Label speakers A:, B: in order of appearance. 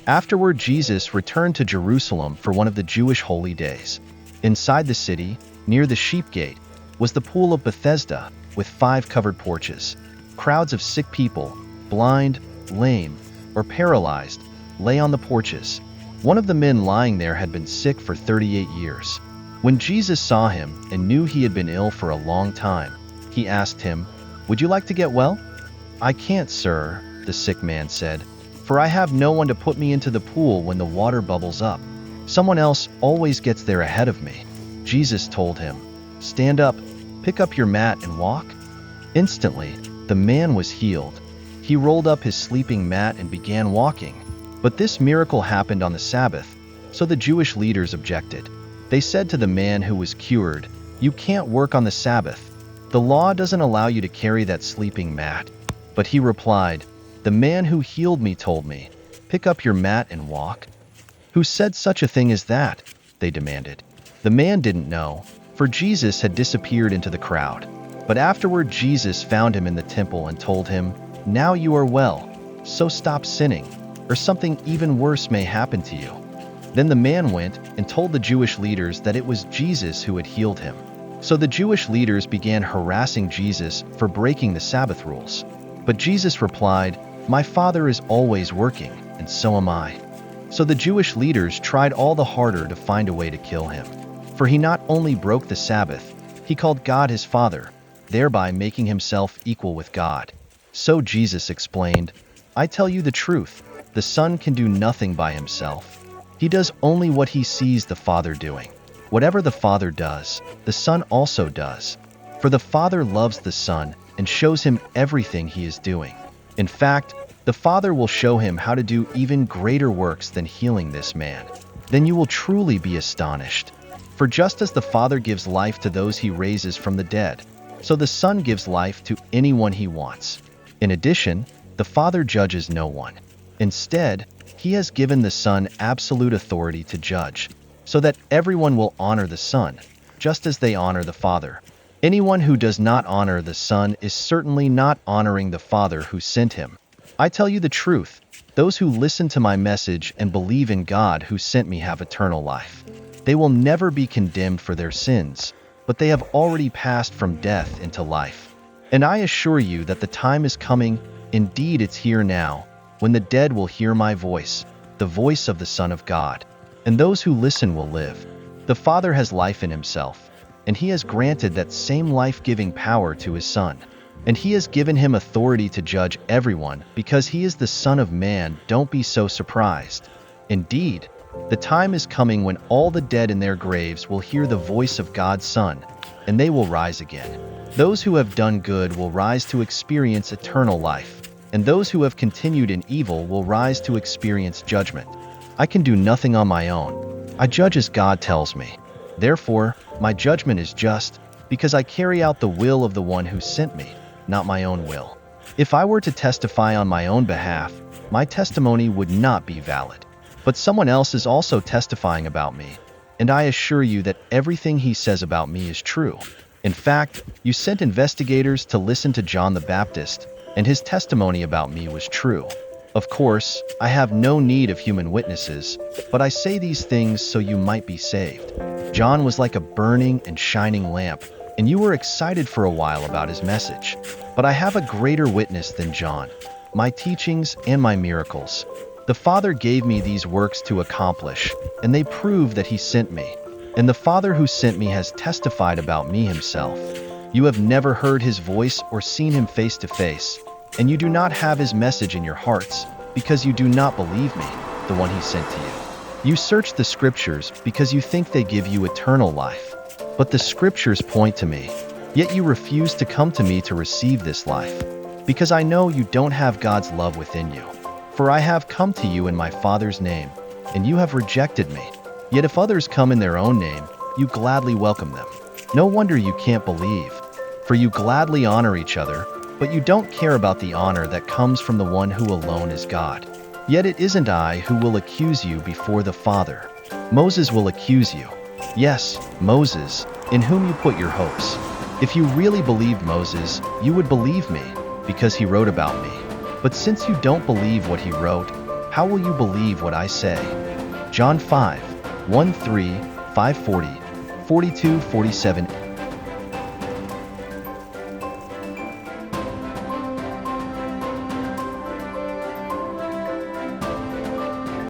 A: Afterward, Jesus returned to Jerusalem for one of the Jewish holy days. Inside the city, near the sheep gate, was the pool of Bethesda with 5 covered porches. Crowds of sick people, blind, lame, or paralyzed, lay on the porches. One of the men lying there had been sick for 38 years. When Jesus saw him and knew he had been ill for a long time, he asked him, "Would you like to get well?" "I can't, sir," the sick man said, "for I have no one to put me into the pool when the water bubbles up. Someone else always gets there ahead of me." Jesus told him, "Stand up, pick up your mat and walk." Instantly, the man was healed. He rolled up his sleeping mat and began walking. But this miracle happened on the Sabbath, so the Jewish leaders objected. They said to the man who was cured, "You can't work on the Sabbath. The law doesn't allow you to carry that sleeping mat." But he replied, "The man who healed me told me, 'Pick up your mat and walk.'" "Who said such a thing as that?" they demanded. The man didn't know, for Jesus had disappeared into the crowd. But afterward Jesus found him in the temple and told him, "Now you are well, so stop sinning, or something even worse may happen to you." Then the man went and told the Jewish leaders that it was Jesus who had healed him. So the Jewish leaders began harassing Jesus for breaking the Sabbath rules. But Jesus replied, "My Father is always working, and so am I." So the Jewish leaders tried all the harder to find a way to kill him. For he not only broke the Sabbath, he called God his Father, thereby making himself equal with God. So Jesus explained, "I tell you the truth, the Son can do nothing by himself. He does only what he sees the Father doing. Whatever the Father does, the Son also does. For the Father loves the Son and shows him everything he is doing. In fact, the Father will show him how to do even greater works than healing this man. Then you will truly be astonished. For just as the Father gives life to those he raises from the dead, so the Son gives life to anyone he wants. In addition, the Father judges no one. Instead, he has given the Son absolute authority to judge, so that everyone will honor the Son, just as they honor the Father. Anyone who does not honor the Son is certainly not honoring the Father who sent him. I tell you the truth, those who listen to my message and believe in God who sent me have eternal life. They will never be condemned for their sins, but they have already passed from death into life. And I assure you that the time is coming, indeed it's here now, when the dead will hear my voice, the voice of the Son of God, and those who listen will live. The Father has life in himself, and he has granted that same life-giving power to his Son. And he has given him authority to judge everyone because he is the Son of Man. Don't be so surprised. Indeed, the time is coming when all the dead in their graves will hear the voice of God's Son, and they will rise again. Those who have done good will rise to experience eternal life, and those who have continued in evil will rise to experience judgment. I can do nothing on my own. I judge as God tells me. Therefore, my judgment is just, because I carry out the will of the one who sent me, not my own will. If I were to testify on my own behalf, my testimony would not be valid. But someone else is also testifying about me, and I assure you that everything he says about me is true. In fact, you sent investigators to listen to John the Baptist, and his testimony about me was true. Of course, I have no need of human witnesses, but I say these things so you might be saved. John was like a burning and shining lamp, and you were excited for a while about his message. But I have a greater witness than John, my teachings and my miracles. The Father gave me these works to accomplish, and they prove that he sent me. And the Father who sent me has testified about me himself. You have never heard his voice or seen him face to face, and you do not have his message in your hearts, because you do not believe me, the one he sent to you. You search the Scriptures because you think they give you eternal life. But the Scriptures point to me, yet you refuse to come to me to receive this life, because I know you don't have God's love within you. For I have come to you in my Father's name, and you have rejected me. Yet if others come in their own name, you gladly welcome them. No wonder you can't believe, for you gladly honor each other, but you don't care about the honor that comes from the one who alone is God. Yet it isn't I who will accuse you before the Father. Moses will accuse you. Yes, Moses, in whom you put your hopes. If you really believed Moses, you would believe me, because he wrote about me. But since you don't believe what he wrote, How will you believe what I say? John 5, 1, 3, 5, 40, 42, 47.